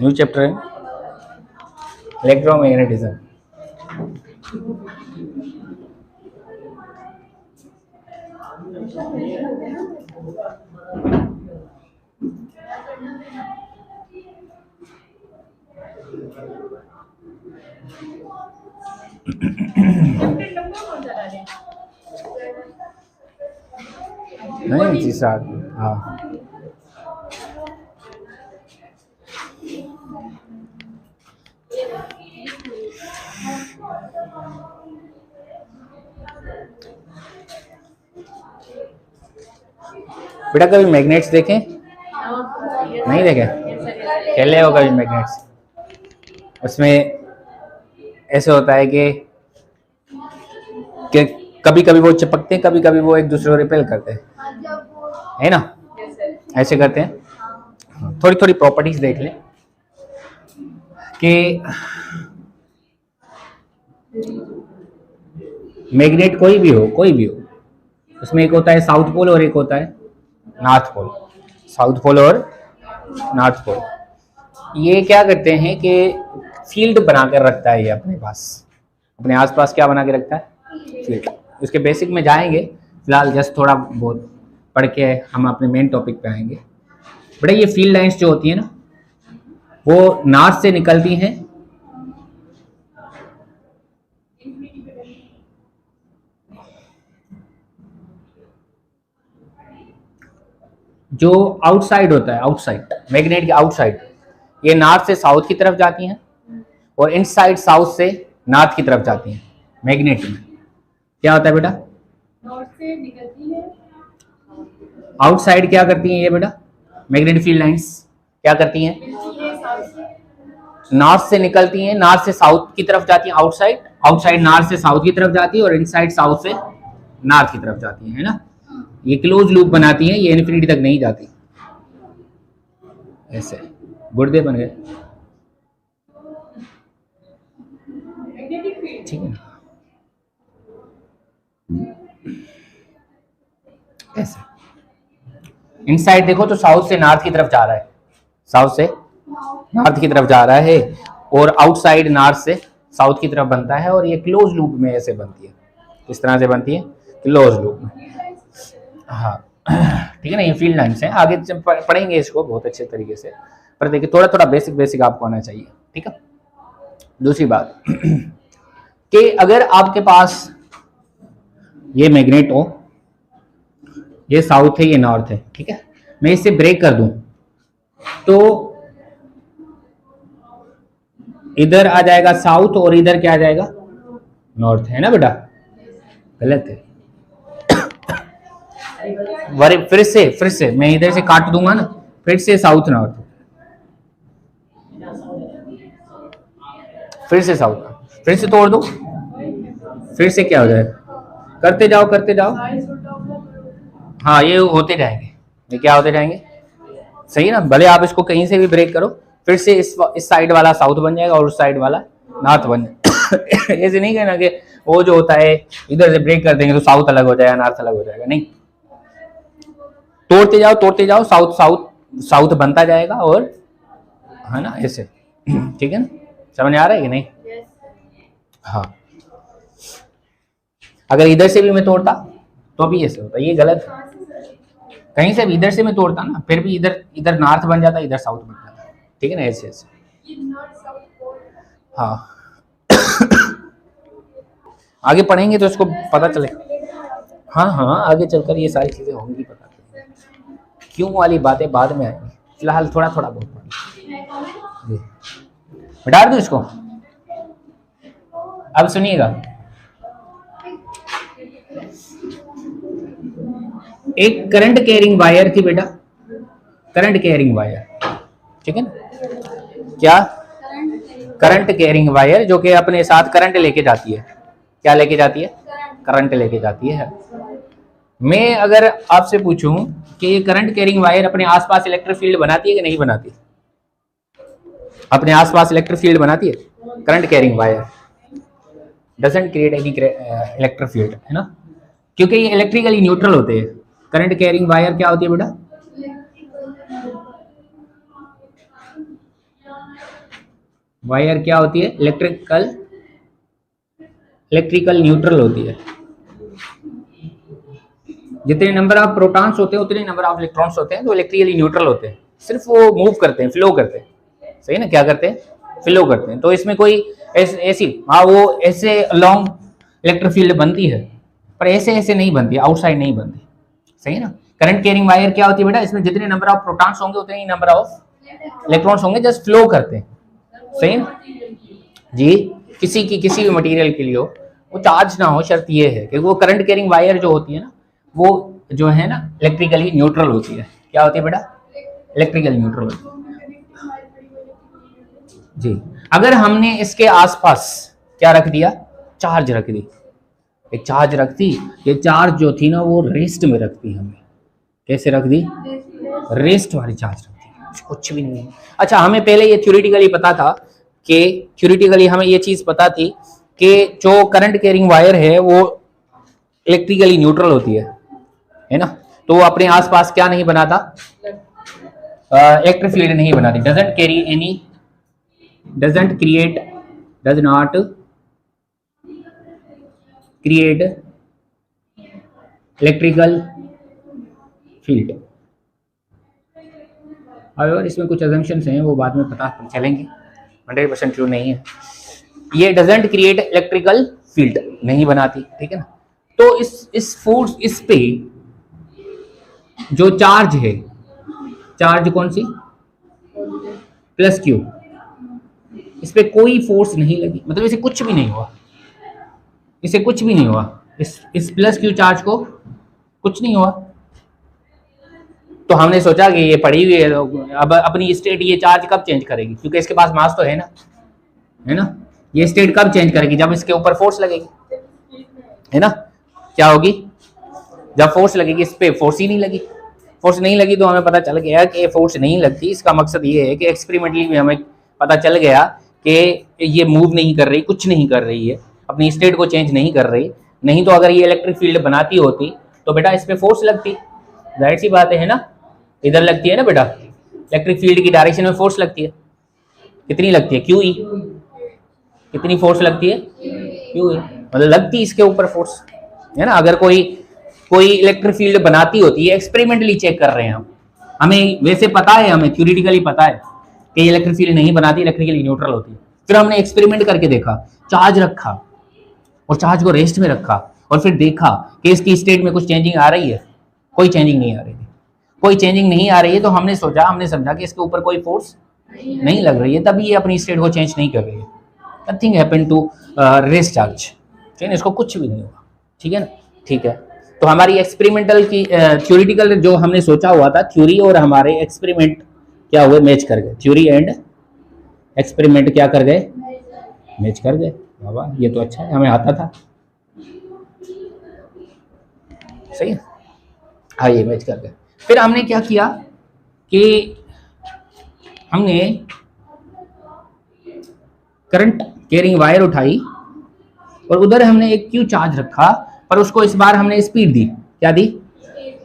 New chapter है electromagnetism. नहीं तीसरा, हाँ बेटा कभी मैग्नेट्स देखें? नहीं देखे? खेले हो कभी मैग्नेट्स? उसमें ऐसे होता है कि कभी कभी वो चिपकते हैं, कभी कभी वो एक दूसरे को रिपेल करते हैं, है ना? ऐसे करते हैं। थोड़ी थोड़ी प्रॉपर्टीज देख लें कि मैग्नेट कोई भी हो, उसमें एक होता है साउथ पोल और एक होता है नॉर्थ पोल। साउथ पोल और नॉर्थ पोल ये क्या करते हैं कि फील्ड बनाकर रखता है, ये अपने पास, अपने आसपास क्या बना के रखता है? फील्ड। उसके बेसिक में जाएंगे, फिलहाल जस्ट थोड़ा बहुत पढ़ के हम अपने मेन टॉपिक पे आएंगे। बेटा ये फील्ड लाइंस जो होती है ना, वो नॉर्थ से निकलती हैं जो आउटसाइड होता है, आउटसाइड मैग्नेट के आउटसाइड, ये नॉर्थ से साउथ की तरफ जाती हैं और इनसाइड साउथ से नॉर्थ की तरफ जाती हैं। मैग्नेट में क्या होता है बेटा? नॉर्थ से निकलती है, आउटसाइड क्या करती हैं ये बेटा? मैग्नेटिक फील्ड लाइंस क्या करती हैं? नॉर्थ से निकलती हैं, नॉर्थ से साउथ की तरफ जाती हैं, आउटसाइड, आउटसाइड नॉर्थ से साउथ की तरफ जाती है और इनसाइड साउथ से नॉर्थ की तरफ जाती है ना? ये क्लोज लूप बनाती हैं, ये इन्फिनिटी तक नहीं जाती। ऐसे गुर्दे बन गए, ठीक है ना? ऐसे इनसाइड देखो तो साउथ से नॉर्थ की तरफ जा रहा है, साउथ से नॉर्थ की तरफ जा रहा है, और आउटसाइड नॉर्थ से साउथ की तरफ बनता है, और ये क्लोज लूप में ऐसे बनती है, इस तरह से बनती है क्लोज लूप में। हाँ ठीक है ना? ये फील्ड लाइन्स हैं, आगे पढ़ेंगे इसको बहुत अच्छे तरीके से, पर देखिए थोड़ा थोड़ा बेसिक आपको आना चाहिए, ठीक है? दूसरी बात कि अगर आपके पास ये मैग्नेट हो, ये साउथ है, ये नॉर्थ है, ठीक है, मैं इसे ब्रेक कर दूं तो इधर आ जाएगा साउथ और इधर क्या आ जाएगा? नॉर्थ, है ना बेटा? गलत है। फिर से मैं इधर से काट दूंगा ना, फिर से साउथ नॉर्थ, फिर से साउथ, फिर से तोड़ दो, फिर से क्या हो जाएगा? करते जाओ। हाँ ये होते जाएंगे, ये क्या होते जाएंगे? सही ना? भले आप इसको कहीं से भी ब्रेक करो, फिर से इस साइड वाला साउथ बन जाएगा और उस साइड वाला नॉर्थ बन जाएगा। ऐसे नहीं कहना कि वो जो होता है इधर से ब्रेक कर देंगे तो साउथ अलग हो जाएगा, नॉर्थ अलग हो जाएगा, नहीं। तोड़ते जाओ, साउथ बनता जाएगा, और है ना ऐसे, ठीक है ना? समझ आ रहा है कि नहीं? हाँ अगर इधर से भी मैं तोड़ता तो भी ऐसे होता, ये गलत है। कहीं से भी इधर से मैं तोड़ता ना, फिर भी इधर नॉर्थ बन जाता, इधर साउथ बन जाता, ठीक है ना? ऐसे हाँ आगे पढ़ेंगे तो इसको पता चलेगा। हाँ आगे चलकर ये सारी चीजें होंगी, पता चलेगा। क्यों वाली बातें बाद में आएंगी, फिलहाल थोड़ा बहुत पढ़ हटा दूं इसको। अब सुनिएगा, एक करंट कैरिंग वायर थी बेटा, करंट कैरिंग वायर, ठीक है ना? क्या? करंट कैरिंग वायर, जो कि अपने साथ करंट लेके जाती है। क्या लेके जाती है? करंट लेके जाती है। मैं अगर आपसे पूछूं कि ये करंट कैरिंग वायर अपने आसपास इलेक्ट्रिक फील्ड बनाती है कि नहीं बनाती? अपने आसपास इलेक्ट्रिक फील्ड बनाती है। Current carrying wire doesn't create any electric field, है ना? क्योंकि ये इलेक्ट्रिकली न्यूट्रल होते हैं। करंट कैरिंग वायर क्या होती है बेटा? वायर क्या होती है? इलेक्ट्रिकल न्यूट्रल होती है। जितने नंबर ऑफ प्रोटॉन्स होते हैं उतने नंबर ऑफ इलेक्ट्रॉन्स होते हैं, तो इलेक्ट्रिकली न्यूट्रल होते हैं। सिर्फ वो मूव करते हैं, फ्लो करते हैं, सही ना? क्या करते हैं? फ्लो करते हैं। तो इसमें कोई ऐसी, हाँ, वो ऐसे लॉन्ग इलेक्ट्रिक फील्ड बनती है, पर ऐसे ऐसे नहीं बनती, आउटसाइड नहीं बनती, सही है ना? करंट कैरिंग वायर क्या होती है बेटा? इसमें जितने नंबर ऑफ प्रोटॉन्स होंगे उतने ही नंबर ऑफ इलेक्ट्रॉन्स होंगे, जस्ट फ्लो करते हैं, सही है जी? किसी भी मटेरियल के लिए हो, वो चार्ज ना हो, शर्त ये है कि वो करंट कैरिंग वायर जो होती है ना, वो जो है ना इलेक्ट्रिकली न्यूट्रल होती है। क्या होती है बेटा? इलेक्ट्रिकल न्यूट्रल होती है जी। अगर हमने इसके आसपास क्या रख दिया? चार्ज रख दी, एक चार्ज रख दी, ये चार्ज जो थी ना वो रेस्ट में रख दी हमने। कैसे रख दी? रेस्ट वाली चार्ज रख दी, कुछ भी नहीं है। अच्छा, हमें पहले ये थ्योरेटिकली पता था कि थ्योरेटिकली हमें ये चीज पता थी कि जो करंट कैरिंग वायर है वो इलेक्ट्रिकली न्यूट्रल होती है ना? तो वो अपने आसपास क्या नहीं बनाता? इलेक्ट्रिक फील्ड नहीं बनाती, doesn't carry any, doesn't create, does not create electrical field. और इसमें कुछ अजम्पशंस हैं, वो बाद में पता चलेंगे, 100% ट्रू नहीं है। ये डजंट क्रिएट इलेक्ट्रिकल फील्ड, नहीं बनाती, ठीक है ना? तो इस फोर्स, इस पे जो चार्ज है, चार्ज कौन सी? प्लस क्यू, इस पे कोई फोर्स नहीं लगी, मतलब इसे कुछ भी नहीं हुआ, इसे कुछ भी नहीं हुआ, इस प्लस क्यू चार्ज को कुछ नहीं हुआ। तो हमने सोचा कि ये पड़ी हुई है, अब अपनी स्टेट ये चार्ज कब चेंज करेगी? क्योंकि इसके पास मास तो है ना? ये स्टेट कब चेंज करेगी? जब इसके ऊपर फोर्स लगेगी, है ना? क्या होगी? जब फोर्स लगेगी। इस पे फोर्स ही नहीं लगी, फोर्स नहीं लगी तो हमें पता चल गया कि फोर्स नहीं लगती। इसका मकसद ये है कि एक्सपेरिमेंटली भी हमें पता चल गया कि ये मूव नहीं कर रही, कुछ नहीं कर रही है, अपनी स्टेट को चेंज नहीं कर रही। नहीं तो अगर ये इलेक्ट्रिक फील्ड बनाती होती तो बेटा इस पे फोर्स लगती, जाहिर सी बात है ना? इधर लगती है ना बेटा, इलेक्ट्रिक फील्ड की डायरेक्शन में फोर्स लगती है। कितनी लगती है? Q E. कितनी फोर्स लगती है? क्यू ई, मतलब लगती इसके ऊपर फोर्स, है ना? अगर कोई इलेक्ट्रिक फील्ड बनाती होती है, एक्सपेरिमेंटली चेक कर रहे हैं हम, हमें वैसे पता है, हमें थ्योरेटिकली पता है कि इलेक्ट्रिक फील्ड नहीं बनाती, इलेक्ट्रिकली न्यूट्रल होती है। फिर हमने एक्सपेरिमेंट करके देखा, चार्ज रखा और चार्ज को रेस्ट में रखा और फिर देखा कि इसकी स्टेट में कुछ चेंजिंग आ रही है? कोई चेंजिंग नहीं आ रही है। कोई चेंजिंग नहीं आ रही है तो हमने समझा कि इसके ऊपर कोई फोर्स नहीं लग रही है, तभी ये अपनी स्टेट को चेंज नहीं कर रही है। Nothing happen to rest charge, ठीक है? इसको कुछ भी नहीं हुआ, ठीक है ना? ठीक है, तो हमारी एक्सपेरिमेंटल की थ्योरेटिकल जो हमने सोचा हुआ था, थ्योरी और हमारे एक्सपेरिमेंट क्या हुए? मैच कर गए। थ्योरी एंड एक्सपेरिमेंट क्या कर गए? मैच कर गए। बाबा ये तो अच्छा है, हमें आता था, सही है। हाँ, ये मैच कर गए। फिर हमने क्या किया कि हमने करंट कैरिंग वायर उठाई और उधर हमने एक क्यू चार्ज रखा, पर उसको इस बार हमने स्पीड दी। क्या दी?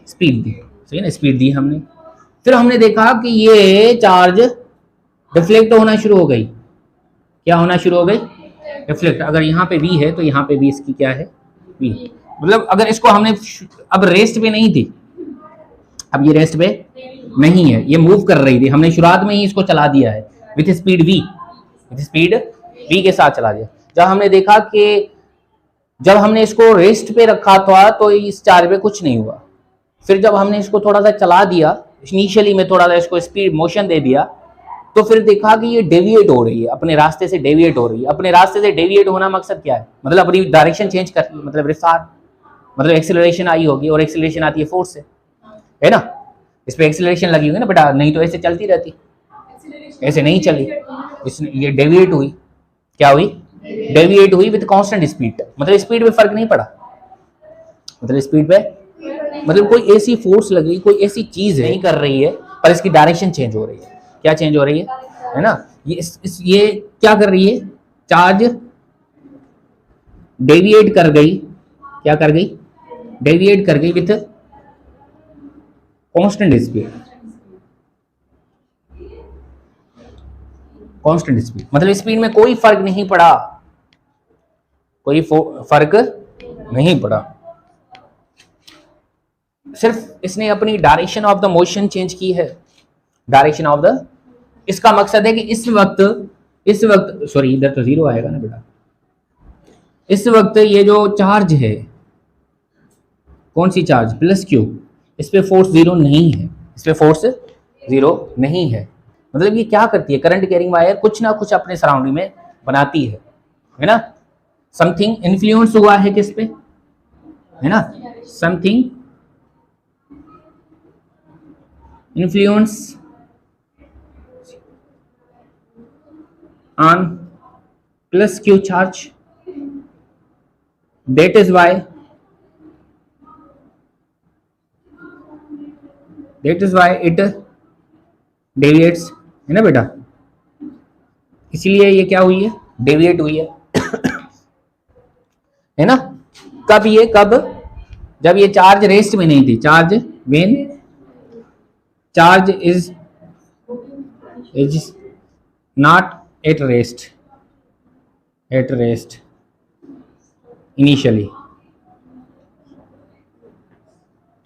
स्पीड दी, सही ना? स्पीड दी हमने। फिर हमने देखा कि ये चार्ज रिफ्लेक्ट होना शुरू हो गई। क्या होना शुरू हो गई? रिफ्लेक्ट। अगर यहाँ पे v है तो यहाँ पे भी इसकी क्या है? v। मतलब अगर इसको हमने, अब रेस्ट पे नहीं थी, अब ये रेस्ट पे नहीं है, ये मूव कर रही थी, हमने शुरुआत में ही इसको चला दिया है with speed v, with speed v के साथ चला दिया। जब हमने देखा कि जब हमने इसको रेस्ट पे रखा था तो इस चार्ज पे कुछ नहीं हुआ। फिर जब हमने इसको थोड़ा सा चला दिया, इनिशियली में थोड़ा सा इसको स्पीड मोशन दे दिया, तो फिर देखा कि ये डेविएट हो रही है, अपने रास्ते से डेविएट हो रही है। अपने रास्ते से डेविएट होना मकसद क्या है? मतलब अपनी डायरेक्शन चेंज कर, मतलब रफ्तार, मतलब एक्सेलरेशन आई होगी, और एक्सेलरेशन आती है फोर्स से, है ना? इस पे एक्सेलरेशन लगी होगी ना बेटा, नहीं तो ऐसे चलती रहती, ऐसे नहीं चली। ये डेविएट हुई, क्या हुई? डेविएट हुई विद कांस्टेंट स्पीड, मतलब स्पीड में फर्क नहीं पड़ा, मतलब स्पीड पे, मतलब कोई ऐसी फोर्स लग रही, कोई ऐसी चीज नहीं कर रही है, पर इसकी डायरेक्शन चेंज हो रही है। क्या चेंज हो रही है ना? ये क्या कर रही है? चार्ज डेविएट कर गई, क्या कर गई? डेविएट कर गई with constant speed. Constant speed, मतलब स्पीड में कोई फर्क नहीं पड़ा, कोई फर्क नहीं पड़ा, सिर्फ इसने अपनी direction of the motion change की है, डायरेक्शन ऑफ द। इसका मकसद है कि इस वक्त सॉरी इधर तो जीरो आएगा ना बेटा, इस वक्त ये जो चार्ज है, कौन सी चार्ज, प्लस क्यू, इस पे फोर्स जीरो नहीं है, इस पे फोर्स जीरो नहीं है। मतलब ये क्या करती है, करंट कैरिंग वायर कुछ ना कुछ अपने सराउंडिंग में बनाती है ना, समथिंग इन्फ्लुएंस हुआ है किस पे, है ना, something influence on plus Q charge, that is why it deviates, है ना बेटा, इसलिए ये क्या हुई है, डेविएट हुई है ना। कब जब ये चार्ज रेस्ट में नहीं थी, charge is not at rest initially,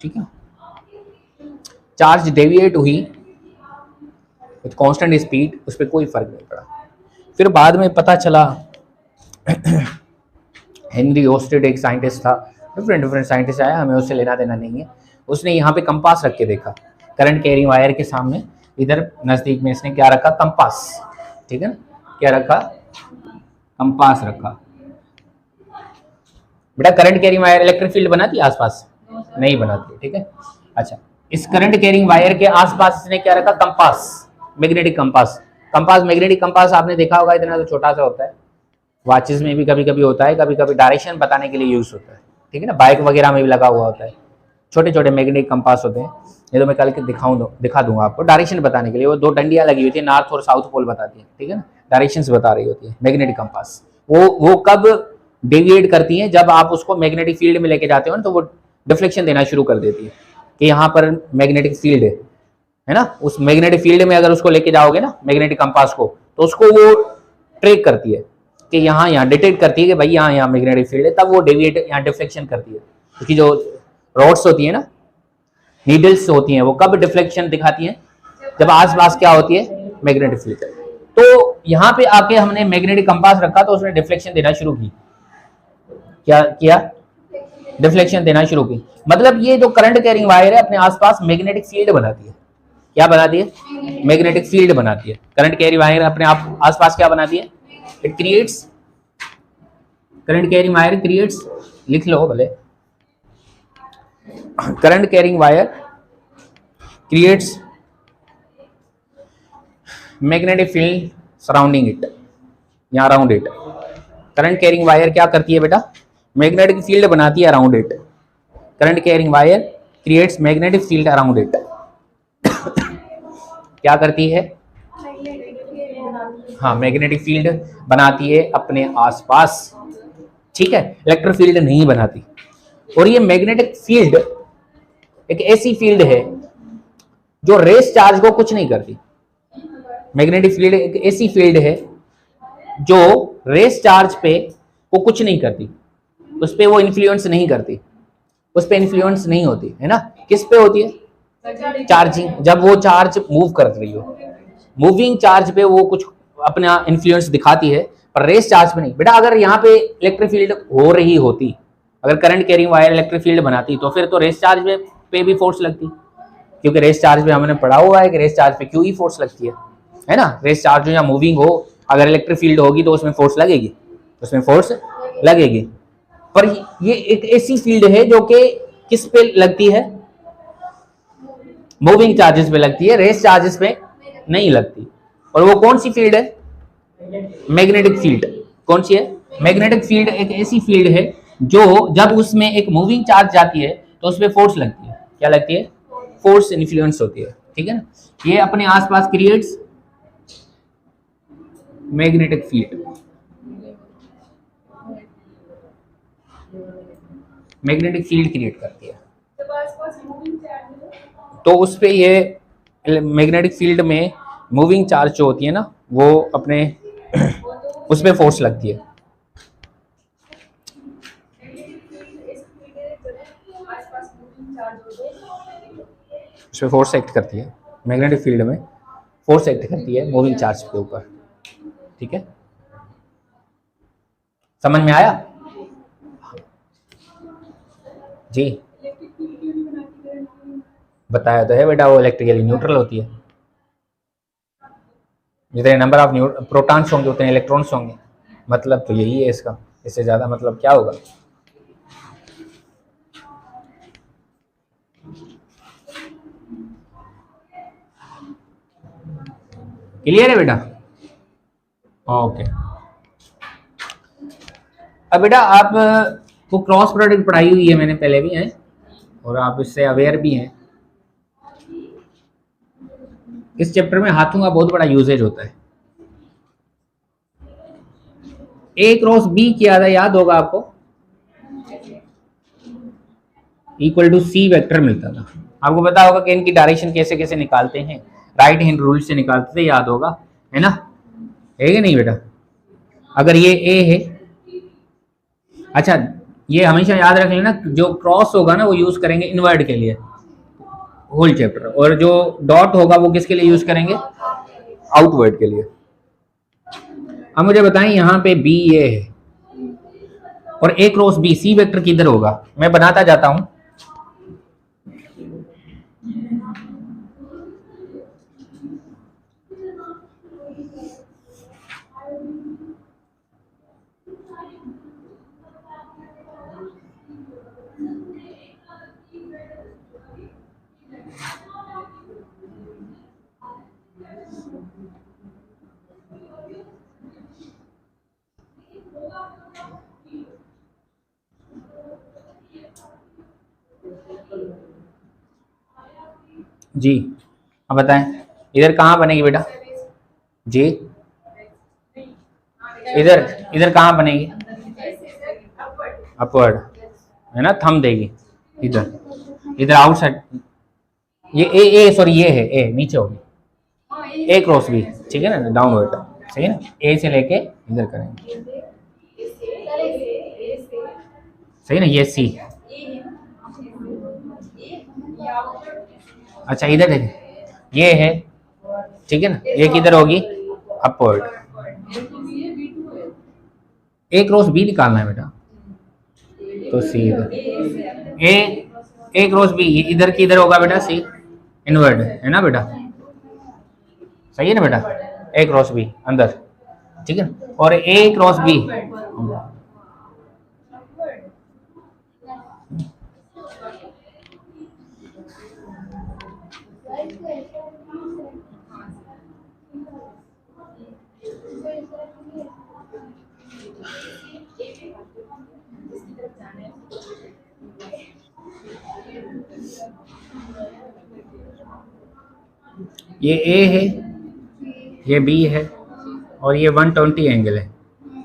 ठीक है, चार्ज डेविएट हुई विथ कांस्टेंट स्पीड, उस पर कोई फर्क नहीं पड़ा। फिर बाद में पता चला हेनरी ओस्टेड एक साइंटिस्ट था, डिफरेंट साइंटिस्ट आया, हमें उससे लेना देना नहीं है, उसने यहाँ पे कंपास रख के देखा करंट कैरिंग वायर के सामने, इधर नजदीक में इसने क्या रखा, कंपास, ठीक है ना, क्या रखा, कंपास रखा। बेटा current carrying wire electric field बनाती है आसपास, नहीं बनाती, ठीक है। अच्छा, इस करंट कैरिंग वायर के आसपास इसने क्या रखा, compass, magnetic compass. Magnetic compass आपने देखा होगा, इतना तो छोटा सा होता है, वॉचेस में भी कभी कभी होता है, कभी कभी डायरेक्शन बताने के लिए यूज होता है, ठीक है ना, बाइक वगैरह में भी लगा हुआ होता है, छोटे छोटे मैग्नेटिक कंपास होते हैं, ये तो मैं कल के दिखा दूंगा आपको, डायरेक्शन बताने के लिए। वो दो डंडियां लगी हुई थी, नॉर्थ और साउथ पोल बताती है, ठीक है ना, डायरेक्शंस बता रही होती है मैग्नेटिक कंपास। वो कब डेविएट करती हैं, जब आप उसको मैग्नेटिक फील्ड में लेके जाते हो ना, तो वो डिफ्लेक्शन देना शुरू कर देती है कि यहाँ पर मैग्नेटिक फील्ड है ना, उस मैग्नेटिक फील्ड में अगर उसको लेके जाओगे ना मैग्नेटिक कंपास को, तो उसको वो ट्रेक करती है कि यहाँ डिटेक्ट करती है कि भाई यहाँ मैग्नेटिक फील्ड है, तब वो डेविएट यहाँ डिफ्लेक्शन करती है। क्योंकि जो रॉड्स होती है ना, नीडल्स होती हैं, वो कब डिफ्लेक्शन दिखाती हैं, जब आसपास क्या होती है, मैग्नेटिक फील्ड। तो यहाँ पे आके हमने मैग्नेटिक कंपास रखा, तो उसने डिफ्लेक्शन देना शुरू की, क्या किया, डिफ्लेक्शन देना शुरू की। मतलब ये जो करंट कैरिंग वायर है अपने आसपास मैग्नेटिक फील्ड बनाती है, क्या बनाती है, मैग्नेटिक फील्ड बनाती है। करंट कैरिंग वायर अपने आप आसपास क्या बनाती है, it creates, current carrying wire creates, लिख लो भले, current carrying wire creates magnetic field surrounding it, या around it. Current carrying wire क्या करती है बेटा, मैग्नेटिक फील्ड बनाती है around it. Current carrying wire creates magnetic field around it. क्या करती है, हाँ, मैग्नेटिक फील्ड बनाती है अपने आसपास, ठीक है, इलेक्ट्रिक फील्ड नहीं बनाती। और ये मैग्नेटिक फील्ड एक ऐसी फील्ड है जो रेस चार्ज को कुछ नहीं करती। मैग्नेटिक फील्ड एक ऐसी फील्ड है जो रेस चार्ज पे वो कुछ नहीं करती, उस पे वो इन्फ्लुएंस नहीं करती, उस पे इन्फ्लुएंस नहीं होती, है ना। किस पे होती है, चार्जिंग, जब वो चार्ज मूव कर रही हो, मूविंग चार्ज पे वो कुछ अपना इन्फ्लुएंस दिखाती है, पर रेस चार्ज पे नहीं। बेटा अगर यहाँ पे इलेक्ट्रिक फील्ड हो रही होती, अगर current carrying wire electric field बनाती, तो फिर तो रेस चार्ज पे भी फोर्स लगती, क्योंकि रेस चार्ज पे हमने पढ़ा हुआ है कि रेस चार्ज पे क्यू ही फोर्स लगती है ना। रेस चार्ज जो या मूविंग हो, अगर इलेक्ट्रिक फील्ड होगी तो उसमें फोर्स लगेगी, उसमें फोर्स लगेगी। पर ये एक ऐसी फील्ड है जो कि किस पे लगती है, मूविंग चार्जेस पे लगती है, रेस चार्जेस पे नहीं लगती। और वो कौन सी फील्ड है, मैग्नेटिक फील्ड। कौन सी है, मैग्नेटिक फील्ड एक ऐसी फील्ड है जो जब उसमें एक मूविंग चार्ज जाती है तो उसमें फोर्स लगती है, क्या लगती है, फोर्स इन्फ्लुएंस होती है, ठीक है ना। ये अपने आसपास creates magnetic field, magnetic field create करती है। तो उस पे ये मैग्नेटिक फील्ड में मूविंग चार्ज जो होती है ना वो अपने उस पर फोर्स लगती है। उस पर फोर्स एक्ट करती है, मैग्नेटिक फील्ड में फोर्स एक्ट करती है मूविंग चार्ज के ऊपर। ठीक है, समझ में आया जी? बताया तो है बेटा, वो इलेक्ट्रिकली न्यूट्रल होती है। जितने नंबर ऑफ प्रोटॉन्स होंगे उतने इलेक्ट्रॉन्स होंगे। मतलब तो यही है इसका, इससे ज्यादा मतलब क्या होगा? क्लियर है बेटा? ओके। अब बेटा आप को क्रॉस प्रोडक्ट पढ़ाई हुई है मैंने पहले भी है, और आप इससे अवेयर भी हैं। इस चैप्टर में हाथों का बहुत बड़ा यूजेज होता है। ए क्रॉस बी किया था, याद होगा आपको, इक्वल टू सी वेक्टर मिलता था। आपको पता होगा कि इनकी डायरेक्शन कैसे कैसे निकालते हैं, राइट हैंड रूल से निकालते थे, याद होगा, है ना? है कि नहीं बेटा? अगर ये ए है, अच्छा ये हमेशा याद रख लेना, जो क्रॉस होगा ना वो यूज करेंगे इनवर्ड के लिए होल चैप्टर, और जो डॉट होगा वो किसके लिए यूज करेंगे? आउटवर्ड के लिए। अब मुझे बताएं, यहाँ पे बी ये है और ए क्रॉस बी, सी वेक्टर किधर होगा? मैं बनाता जाता हूं। जी अब बताएं, इधर कहाँ बनेगी बेटा? जी इधर, इधर कहाँ बनेगी? अपवर्ड, है ना? थंब देगी इधर, इधर आउटसाइड। ये ए सॉरी ये है ए, नीचे होगी ए क्रॉस बी, ठीक है ना, डाउनवर्ड, सही है ना? ए से लेके इधर करेंगे, सही ना? ये सी, अच्छा इधर देखें, ये है, ठीक है ना? ये किधर होगी? अपवर्ड। ए क्रॉस बी निकालना है बेटा, तो सी इधर, ए क्रॉस बी इधर की इधर होगा बेटा, सी इनवर्ड, है ना बेटा? सही है ना बेटा? ए क्रॉस बी अंदर, ठीक है, और ए क्रॉस बी ये ए है, ये बी है, और ये 120 एंगल है।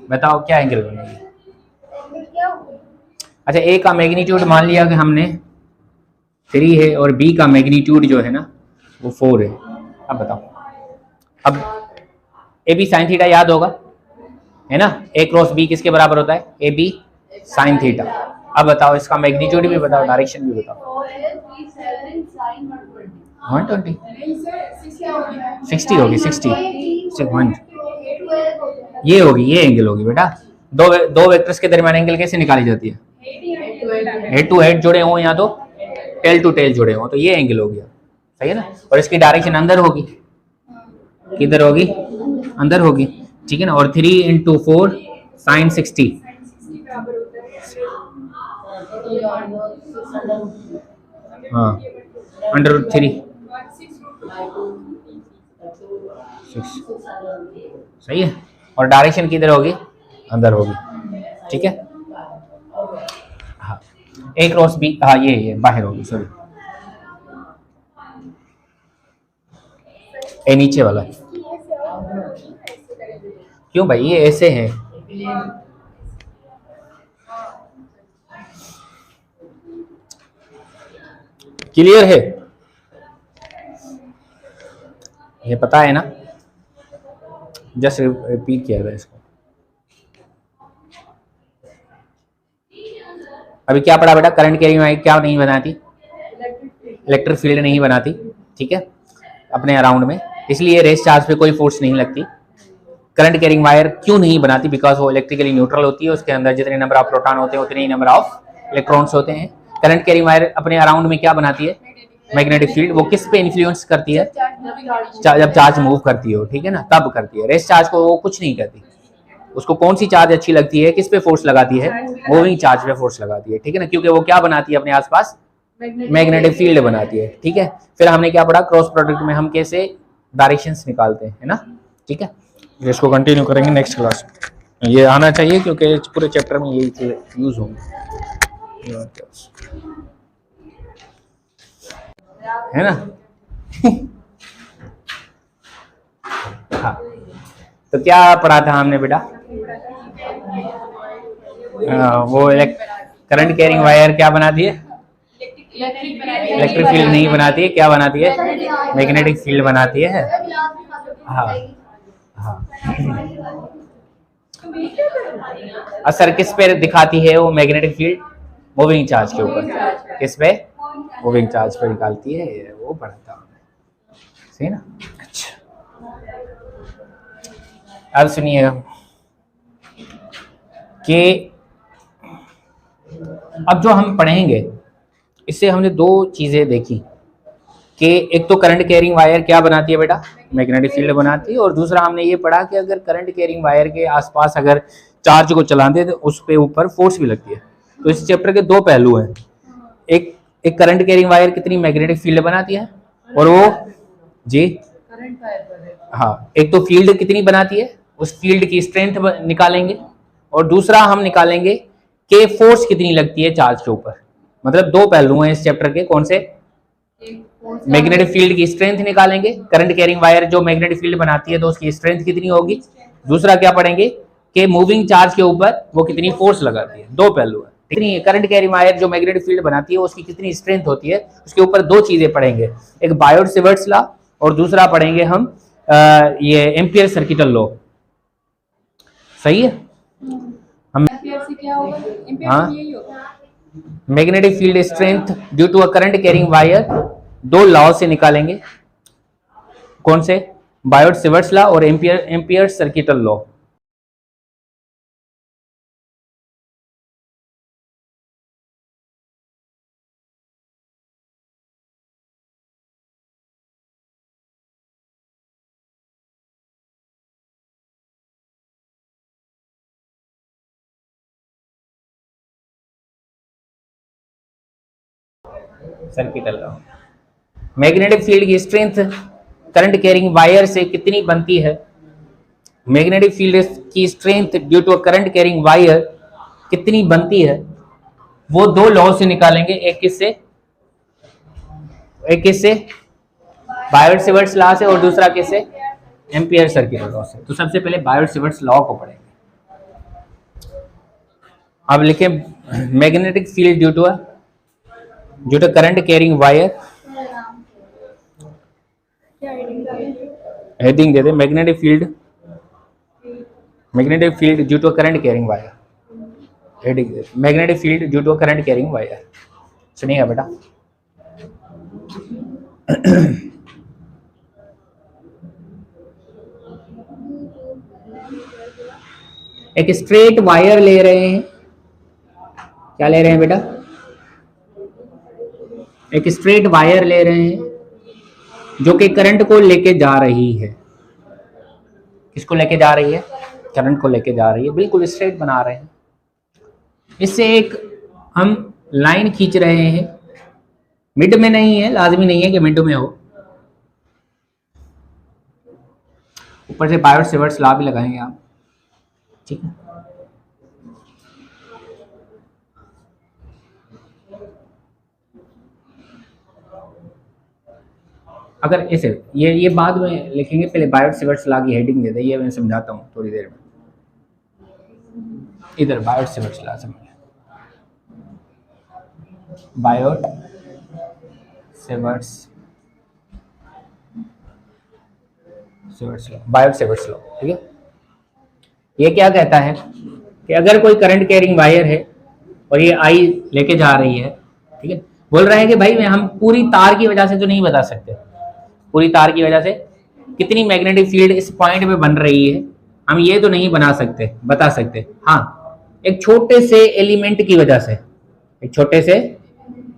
बताओ क्या एंगल बनेगी? अच्छा ए का मैग्नीट्यूड मान लिया कि हमने 3 है, और बी का मैग्नीट्यूड जो है ना वो 4 है। अब बताओ, अब ए बी साइन थीटा याद होगा, है ना? ए क्रॉस बी किसके बराबर होता है? A B sine theta. अब बताओ इसका मैग्नीट्यूड भी बताओ, डायरेक्शन भी बताओ। 120 60 होगी, 60 ये होगी, ये एंगल होगी बेटा। दो वेक्टर्स के दरमियान एंगल कैसे निकाली जाती है? हेड टू हेड जुड़े हों या तो टेल टू टेल जुड़े हों, तो ये एंगल हो गया, सही है ना? और इसकी डायरेक्शन अंदर होगी, किधर होगी? अंदर होगी, ठीक है ना? और 3 इंटू 4 साइन 60, हाँ अंडर 3 सही है, और डायरेक्शन किधर होगी? अंदर होगी, ठीक है? हाँ ए क्रॉस बी, हाँ ये बाहर होगी, सॉरी ए नीचे वाला। क्यों भाई, ये ऐसे है, क्लियर है? ये पता है ना? जस्ट रिपीट किया था इसको। अभी क्या पढ़ा बेटा? करंट कैरिंग वायर क्या नहीं बनाती? इलेक्ट्रिक फील्ड नहीं बनाती, ठीक है, अपने अराउंड में, इसलिए रेस चार्ज पे कोई फोर्स नहीं लगती। करंट कैरिंग वायर क्यों नहीं बनाती? बिकॉज वो इलेक्ट्रिकली न्यूट्रल होती है, उसके अंदर जितने नंबर ऑफ प्रोटॉन होते हैं उतने ही नंबर ऑफ इलेक्ट्रॉन्स होते हैं। करंट कैरिंग वायर अपने अराउंड में क्या बनाती है? Magnetic field. वो किस पे इन्फ्लुएंस करती है? जब चार्ज मूव करती हो, ठीक है ना, तब करती है। रेस्ट चार्ज को वो कुछ नहीं करती। उसको कौन सी चार्ज अच्छी लगती है? किस पे फोर्स लगाती है? मूविंग चार्ज पे फोर्स लगाती है, ठीक है ना, क्योंकि वो क्या बनाती है अपने आसपास? मैग्नेटिक फील्ड बनाती है, ठीक है। फिर हमने क्या पढ़ा? क्रॉस प्रोडक्ट में हम कैसे डायरेक्शंस निकालते हैं, है ना, ठीक है। इसको कंटिन्यू करेंगे नेक्स्ट क्लास में। ये आना चाहिए क्योंकि पूरे चैप्टर में यही चीज यूज होंगी, है ना। हाँ, तो क्या पढ़ा था हमने बेटा? वो करंट कैरिंग वायर क्या बनाती है? इलेक्ट्रिक फील्ड नहीं बनाती है, क्या बनाती है? मैग्नेटिक फील्ड बनाती है। हाँ हाँ। असर किस पे दिखाती है वो मैग्नेटिक फील्ड? मूविंग चार्ज के ऊपर। किस पे? मूविंग चार्ज पे निकालती है, वो पढ़ा था, सही ना। अच्छा, अब सुनिएगा कि अब जो हम पढ़ेंगे इससे हमने दो चीजें देखी कि एक तो करंट कैरिंग वायर क्या बनाती है बेटा? मैग्नेटिक फील्ड बनाती है। और दूसरा हमने ये पढ़ा कि अगर करंट कैरिंग वायर के आसपास अगर चार्ज को चलाते हैं तो उस पे ऊपर फोर्स भी लगती है। तो इस चैप्टर के दो पहलू हैं। एक एक करंट कैरिंग वायर कितनी मैग्नेटिक फील्ड बनाती है, और वो जी हाँ, एक तो फील्ड कितनी बनाती है, उस फील्ड की स्ट्रेंथ निकालेंगे, और दूसरा हम निकालेंगे कि फोर्स कितनी लगती है चार्ज के ऊपर। मतलब दो पहलू हैं इस चैप्टर के। कौन से? मैग्नेटिक फील्ड की स्ट्रेंथ निकालेंगे, करंट कैरिंग वायर जो मैग्नेटिक फील्ड बनाती है तो उसकी स्ट्रेंथ कितनी होगी। दूसरा क्या पढ़ेंगे कि मूविंग चार्ज के ऊपर वो कितनी फोर्स लगाती है। दो पहलू है, ठीक है। करंट कैरिंग वायर जो मैग्नेटिक फील्ड बनाती है उसकी कितनी स्ट्रेंथ होती है, उसके ऊपर दो चीजें पढ़ेंगे, एक बायोट सिवर्ट्स लॉ और दूसरा पढ़ेंगे हम ये एम्पियर सर्किटल लॉ। सही है। हम हाँ, magnetic field strength due to a current carrying wire दो लॉ से निकालेंगे। कौन से? बायोट सिवर्ट्स लॉ और ampere circuital law. Circuital law. Magnetic field की स्ट्रेंथ करंट कैरिंग वायर से कितनी बनती है? मैग्नेटिक फील्ड की strength due to current carrying wire कितनी बनती है, वो दो लॉ से निकालेंगे। एक किससे? एक किससे? बायोट सिवर्ट्स लॉ से, और दूसरा किससे? एम्पियर सर्किटल लॉ से। तो सबसे पहले बायोट सिवर्ट्स लॉ को पढ़ेंगे। अब लिखे magnetic field due to current carrying wire, heading दे दे, magnetic field due to current carrying wire, heading दे, magnetic field due to current carrying wire. सुनिएगा बेटा, एक स्ट्रेट वायर ले रहे हैं। क्या ले रहे हैं बेटा? एक स्ट्रेट वायर ले रहे हैं जो कि करंट को लेके जा रही है। किसको लेके जा रही है? करंट को लेके जा रही है। बिल्कुल स्ट्रेट बना रहे हैं। इससे एक हम लाइन खींच रहे हैं, मिड में नहीं है, लाजमी नहीं है कि मिड में हो। ऊपर से बायोट सिवर्ट्स लॉ भी लगाएंगे आप, ठीक है। अगर ऐसे ये बाद में लिखेंगे, पहले बायोट सिवर्ट्स लॉ की हेडिंग दे दे, ये मैं समझाता हूँ थोड़ी देर में। इधर बायोट सिवर्ट्स लॉ समझ, Biot Savart's Savart's law, Biot Savart's law, ठीक है। ये क्या कहता है कि अगर कोई करंट कैरिंग वायर है और ये आई लेके जा रही है, ठीक है, बोल रहा है कि भाई हम पूरी तार की वजह से तो नहीं बता सकते, पूरी तार की वजह से कितनी मैग्नेटिक फील्ड इस पॉइंट पे बन रही है हम ये तो नहीं बता सकते। हाँ, एक छोटे से एलिमेंट की वजह से, एक छोटे से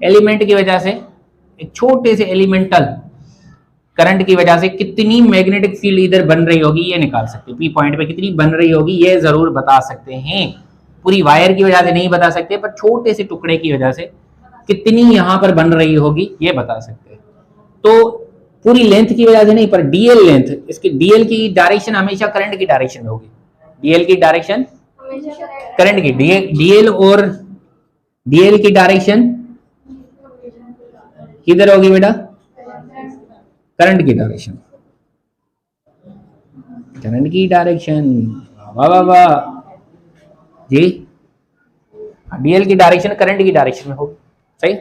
एलिमेंट की वजह से, एक छोटे से एलिमेंटल करंट की वजह से कितनी मैग्नेटिक फील्ड इधर बन रही होगी ये निकाल सकते हैं। पी पॉइंट पे कितनी बन रही होगी ये जरूर बता सकते हैं। पूरी वायर की वजह से नहीं बता सकते, पर छोटे से टुकड़े की वजह से कितनी यहां पर बन रही होगी ये बता सकते हैं। तो पूरी लेंथ की वजह से नहीं, पर डीएल लेंथ, इसकी डीएल की डायरेक्शन हमेशा करंट की डायरेक्शन में होगी। डीएल की डायरेक्शन करंट की, डीएल और डीएल की डायरेक्शन किधर होगी बेटा? करंट की डायरेक्शन, करंट की डायरेक्शन। वाह वाह वाह जी, डीएल की डायरेक्शन करंट की डायरेक्शन में होगी, सही।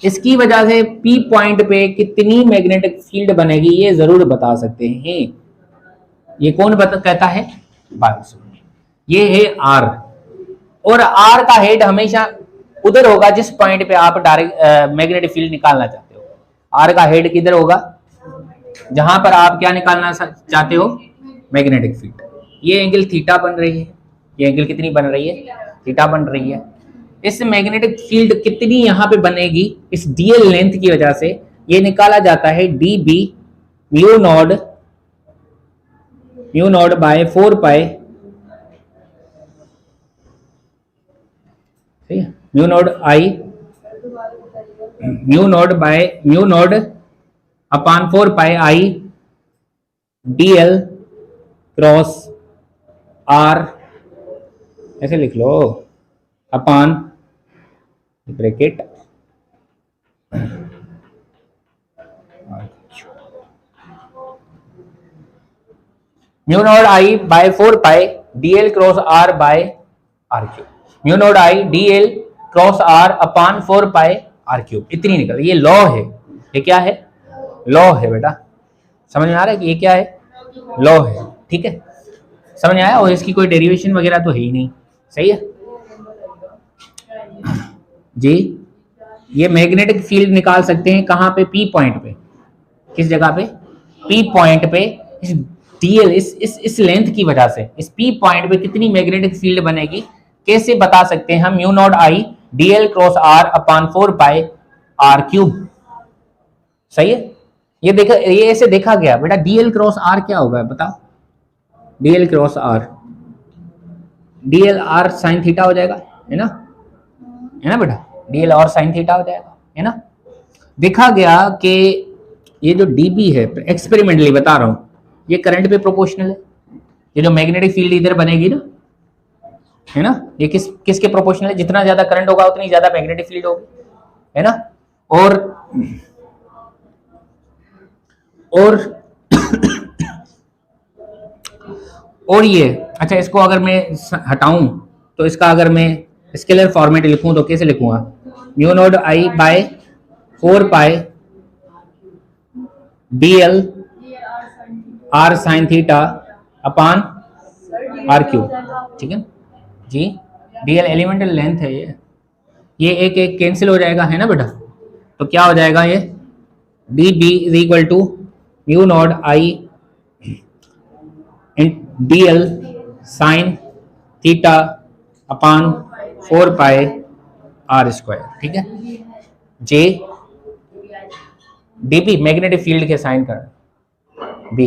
इसकी वजह से पी पॉइंट पे कितनी मैग्नेटिक फील्ड बनेगी ये जरूर बता सकते हैं। ये कौन कहता है? बायोट। ये है आर, और आर का हेड हमेशा उधर होगा जिस पॉइंट पे आप डायरेक्ट मैग्नेटिक फील्ड निकालना चाहते हो। आर का हेड किधर होगा? जहां पर आप क्या निकालना चाहते हो? Magnetic field. ये एंगल थीटा बन रही है, ये एंगल कितनी बन रही है? थीटा बन रही है। इस मैग्नेटिक फील्ड कितनी यहां पे बनेगी इस डीएल लेंथ की वजह से, ये निकाला जाता है d B mu naught by 4 pi, ठीक है, mu naught upon 4 pi I DL cross r, ऐसे लिख लो, upon bracket mu naught I by 4 pi d l cross r by r cube. Mu naught I DL cross are upon 4 pi are cube, इतनी निकल। ये law है, ये क्या है? लॉ है बेटा। समझ में आ रहा है कि ये क्या है? लॉ है, ठीक है, समझ में आया। और इसकी कोई डेरिवेशन वगैरह तो है ही नहीं, सही है जी। ये मैग्नेटिक फील्ड निकाल सकते हैं कहां पे? पी पॉइंट पे। किस जगह पे? पी पॉइंट पे। इस डीएल इस लेंथ की वजह से इस पी पॉइंट पे कितनी मैग्नेटिक फील्ड बनेगी कैसे बता सकते हैं हम? Mu naught I DL cross are upon 4 pi are cube, सही है। ये देखा, ये ऐसे देखा गया बेटा। डीएल क्रॉस आर क्या होगा बताओ? DL cross are, DL R sine theta हो जाएगा, है ना बेटा? डीएल और साइन थीटा हो जाएगा, है ना। देखा गया कि ये जो डीबी है, एक्सपेरिमेंटली बता रहा हूं, ये करंट पे प्रोपोर्शनल है। ये जो मैग्नेटिक फील्ड इधर बनेगी ना, है ना, ये किसके प्रोपोर्शनल है? जितना ज्यादा करंट होगा उतनी ज्यादा मैग्नेटिक फील्ड होगी, है ना। और ये अच्छा, इसको अगर मैं हटाऊं तो इसका अगर मैं स्केलर फॉर्मेट लिखूं तो कैसे लिखूंगा? Mu naught I by 4 pi DL R sine theta upon R cube, ठीक है जी। डीएल एलिमेंटल लेंथ है ये एक एक कैंसिल हो जाएगा, है ना बेटा। तो क्या हो जाएगा ये? D B is equal to mu naught I DL sine theta upon 4 pi are square, ठीक है जे। डीबी मैग्नेटिक फील्ड के साइन कर बी,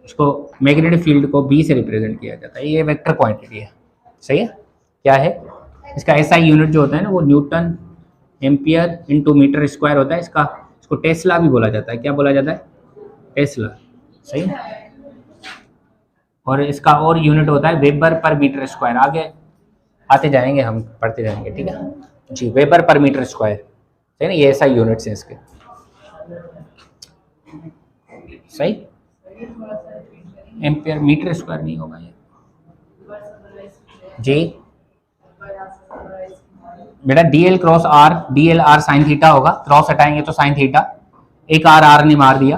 इसको मैग्नेटिक फील्ड को बी से रिप्रेजेंट किया जाता है। ये वेक्टर क्वांटिटी है, सही है। क्या है इसका? एसआई यूनिट जो होता है ना, वो newton ampere into metre square होता है। इसको टेस्ला भी बोला जाता है। क्या बोला जाता है? टेस्ला, सही है। और इसका और यूनिट होता है वेबर पर मीटर स्क्वायर। आगे आते जाएंगे, हम पढ़ते जाएंगे, ठीक है जी। वेबर पर मीटर स्क्वायर, सही ना। ये एसआई यूनिट्स हैं इसके, सही। एम्पियर मीटर स्क्वायर नहीं होगा ये जी बेटा। DL cross are, DL R sine theta होगा, क्रॉस हटाएंगे तो साइन थीटा, एक आर ने मार दिया,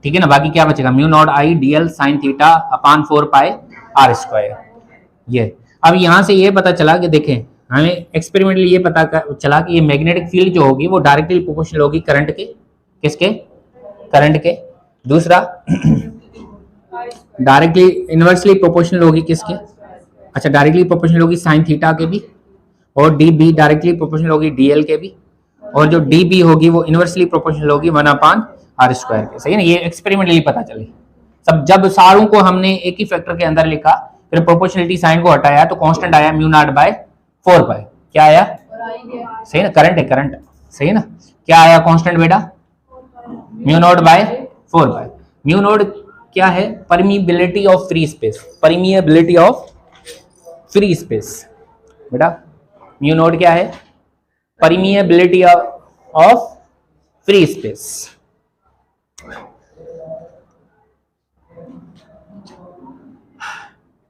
ठीक है ना। बाकी क्या बचेगा, mu naught I D L sine theta upon 4 pi are square. ये अब यहाँ से ये पता चला कि देखें, हमें एक्सपेरिमेंटली ये पता चला कि ये मैग्नेटिक फील्ड जो होगी वो डायरेक्टली प्रोपोर्शनल होगी करंट के, किसके, करंट के। दूसरा डायरेक्टली इनवर्सली प्रोपोर्शनल होगी किसके, अच्छा डायरेक्टली प्रोपोर्शनल होगी साइन थीटा के भी, और डी बी डायरेक्टली प्रोपोर्शनल होगी डी एल के भी, और जो डी बी होगी वो इनवर्सली प्रोपोर्शनल होगी 1 अपान आर स्क्वायर के। सही है ना, ये एक्सपेरिमेंटली पता चली। सब जब सारों को हमने एक ही फैक्टर के अंदर लिखा, फिर प्रोपोर्शनलिटी साइन को हटाया तो कांस्टेंट आया म्यू नॉट बाय 4 पाई। क्या आया, सही ना, करंट है करंट, सही है ना। क्या आया कांस्टेंट बेटा, mu naught by 4 pi. Mu naught क्या है, permeability of free space, permeability of free space बेटा। म्यू नॉट क्या है, परमिएबिलिटी ऑफ फ्री स्पेस।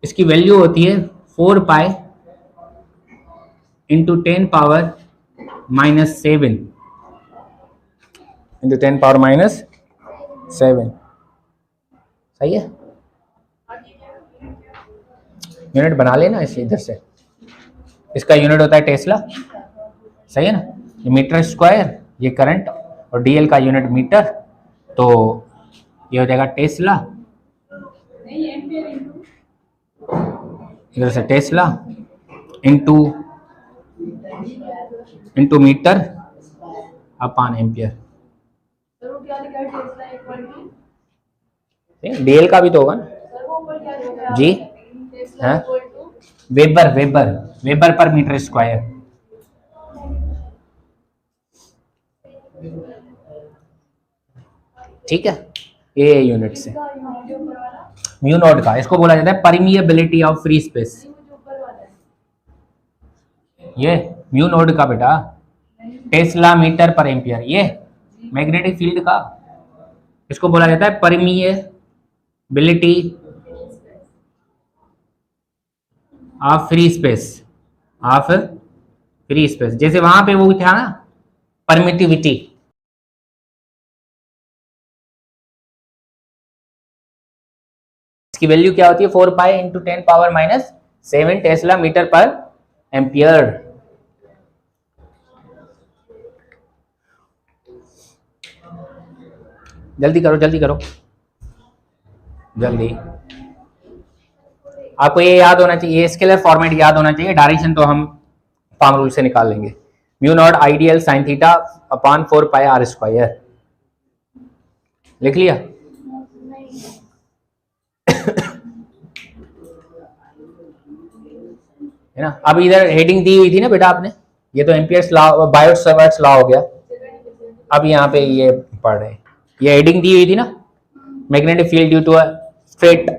इसकी वैल्यू होती है 4 pi into 10 power minus 7 into 10 power minus 7। सही है, यूनिट बना लेना इसे इधर से। इसका यूनिट होता है टेस्ला, सही है ना। ये मीटर स्क्वायर, ये करंट, और डीएल का यूनिट मीटर, तो ये हो जाएगा टेस्ला, इधर से tesla into into metre upon ampere. Dl का भी तो होगा ना जी, हाँ weber, weber weber per metre square. ठीक है, ये यूनिट से म्यू नॉट का, इसको बोला जाता है परमिएबिलिटी ऑफ फ्री स्पेस। ये म्यू नॉट का बेटा, टेस्ला मीटर पर एम्पियर, ये मैग्नेटिक फील्ड का, इसको बोला जाता है permeability of free space, of free space. जैसे वहां पे वो था ना परमिटिविटी, इसकी वैल्यू क्या होती है 4 pi into 10 power minus 7 tesla metre per ampere. जल्दी करो जल्दी करो जल्दी। आपको ये याद होना चाहिए, ये स्केलर फॉर्मेट याद होना चाहिए। डायरेक्शन तो हम पाम रूल से निकाल लेंगे। Mu naught ideal sine theta upon 4 pi are square. लिख लिया है ना। अब इधर हेडिंग दी हुई थी ना बेटा आपने, ये तो एम्पियर्स लॉ, बायोट-सावर्ट्स लॉ हो गया। अब यहाँ पे ये पढ़ रहे हैं, ये हेडिंग दी हुई थी ना, magnetic field due to a straight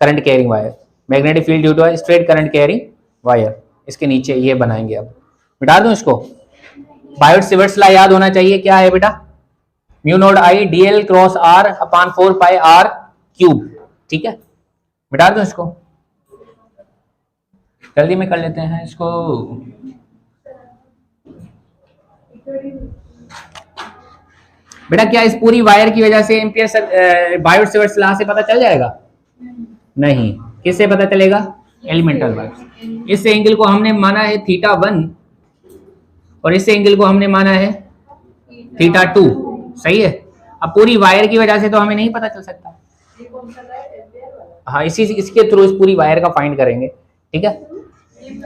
current carrying wire, magnetic field due to a straight current carrying wire. इसके नीचे ये बनाएंगे। अब मिटा दूं इसको, बायोट-सावर्ट्स लॉ याद होना चाहिए। क्या है बेटा, mu naught I DL cross are upon 4 pi are cube. ठीक है, मिटा दूं इसको, जल्दी में कर लेते हैं इसको। बेटा क्या इस पूरी वायर की वजह से एम्पियर बायोट-सावर्ट्स लॉ से पता चल जाएगा? नहीं, किससे पता चलेगा? Elemental wire. इस एंगल को हमने माना है θ1 और इस एंगल को हमने माना है θ2। सही है। अब पूरी वायर की वजह से तो हमें नहीं पता चल सकता। हाँ, इसके थ्रू इस पूरी वायर का फाइंड करेंगे। ठीक है,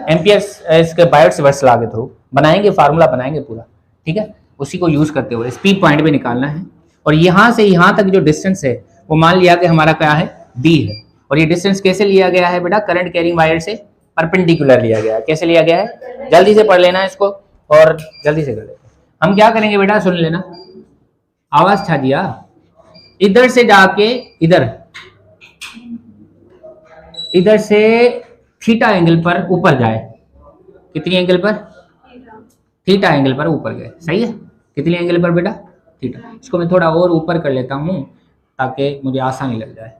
एम्पियर्स इसके बायोट-सावर्ट्स लॉ के थ्रू बनाएंगे, फार्मूला बनाएंगे पूरा। ठीक है, उसी को यूज करते हुए स्पीड पॉइंट पे निकालना है। और यहाँ से यहाँ तक जो डिस्टेंस है वो मान लिया कि हमारा क्या है, डी है। और ये डिस्टेंस कैसे लिया गया है बेटा, करंट कैरिंग वायर से परपेंडिकुलर लिया गया है। कैसे लिया गया है, जल्दी से पढ़ लेना इसको और जल्दी से कर लेते हैं। हम क्या करेंगे बेटा, सुन लेना, आवाज छा दिया। इधर से जाके इधर से थीटा एंगल पर ऊपर जाए। कितनी एंगल पर? थीटा एंगल पर ऊपर गए। सही है, कितनी एंगल पर बेटा? थीटा। इसको मैं थोड़ा और ऊपर कर लेता हूं ताकि मुझे आसानी लग जाए।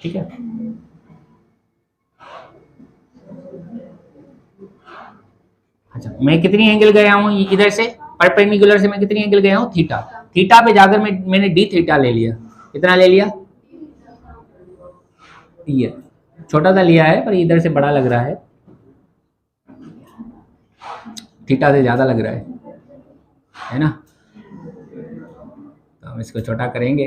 ठीक है। अच्छा, मैं कितनी एंगल गया हूँ इधर से, परपेंडिकुलर से मैं कितनी एंगल गया हूँ, थीटा। थीटा पे जाकर मैंने डी थीटा ले लिया। कितना ले लिया, ये छोटा सा लिया है पर इधर से बड़ा लग रहा है, थीटा से ज्यादा लग रहा है ना। तो हम इसको छोटा करेंगे,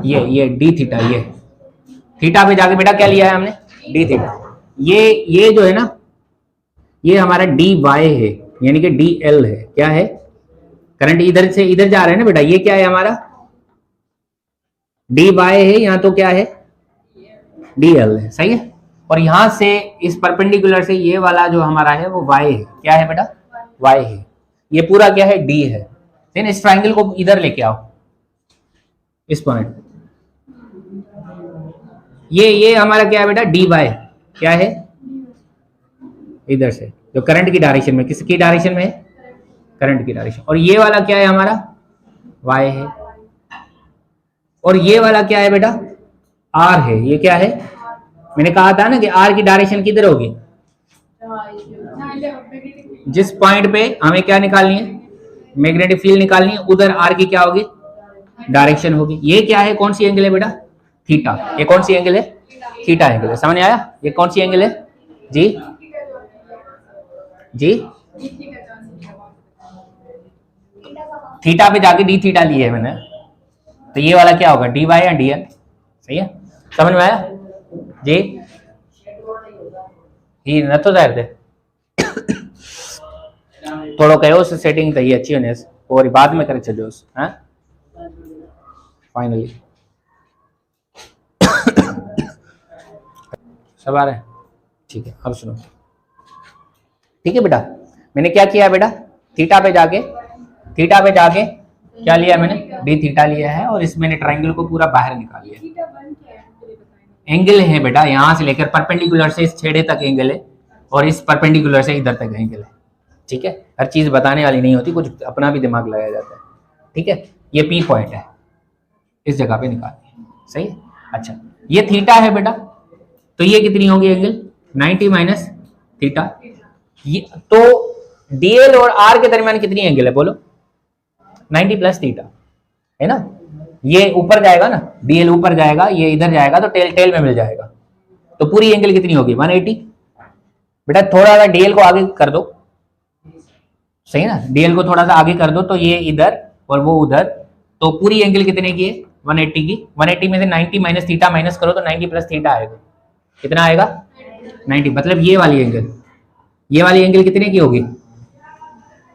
ये डी थीटा, ये थीटा पे जाके बेटा क्या लिया है हमने, डी थीटा। ये जो है ना, ये हमारा डी वाई है, यानी कि डी एल है। क्या है, करंट इधर से इधर जा रहा है ना बेटा, ये क्या है हमारा डी वाई है, यहाँ तो क्या है डी एल है, सही है। और यहां से इस परपेंडिकुलर से ये वाला जो हमारा है वो वाई है। क्या है बेटा, वाई है। ये पूरा क्या है, डी है। देन इस ट्राइंगल को इधर लेके आओ, इस पॉइंट, ये हमारा क्या है बेटा, डी वाई। क्या है, इधर से जो करंट की डायरेक्शन में, किसकी डायरेक्शन में है, करंट की डायरेक्शन। और ये वाला क्या है हमारा, वाई है। और ये वाला क्या है बेटा, आर है। ये क्या है, मैंने कहा था ना कि आर की डायरेक्शन किधर होगी, जिस पॉइंट पे हमें क्या निकालनी है, मैग्नेटिक फील्ड निकालनी है, उधर आर की क्या होगी, डायरेक्शन होगी। ये क्या है, कौन सी एंगल है बेटा, थीटा। ये कौन सी एंगल है, थीटा एंगल है। समझ आया, ये कौन सी एंगल है जी, जी थीटा पे जाके डी थीटा ली है मैंने, तो ये वाला क्या होगा, डी वाई या डी एल। सही है, समझ में आया जी। ही न तो जाहिर थे थोड़ा कहो से सेटिंग तो अच्छी होने और बाद में करे चलो हाँ फाइनली सब आ रहे हैं, ठीक है। अब सुनो, ठीक है बेटा, मैंने क्या किया बेटा, थीटा पे जाके क्या लिया मैंने, डी थीटा लिया है, और इस मैंने ट्राइंगल को पूरा बाहर निकाल लिया। एंगल है बेटा, यहां से लेकर परपेंडिकुलर से इस छेड़े तक एंगल है, और इस परपेंडिकुलर से इधर तक एंगल है। ठीक है, हर चीज बताने वाली नहीं होती, कुछ अपना भी दिमाग लगाया जाता है। ठीक है, ये पी पॉइंट है, इस जगह पे निकालिए। सही है, अच्छा ये थीटा है बेटा, तो ये कितनी होगी एंगल, 90 माइनस थीटा। ये तो डीएल और आर के दरमियान कितनी एंगल है बोलो, 90 प्लस थीटा है ना। ये ऊपर जाएगा ना, डीएल ऊपर जाएगा, ये इधर जाएगा, तो टेल टेल में मिल जाएगा। तो पूरी एंगल कितनी होगी, 180। बेटा थोड़ा सा डीएल को आगे कर दो, सही ना, डीएल को थोड़ा सा आगे कर दो, तो ये इधर और वो उधर, तो पूरी एंगल कितने की है, 180 की। 180 में से 90 माइनस थीटा माइनस करो तो 90 प्लस थीटा आएगा। कितना आएगा, 90। मतलब ये वाली एंगल कितने की होगी,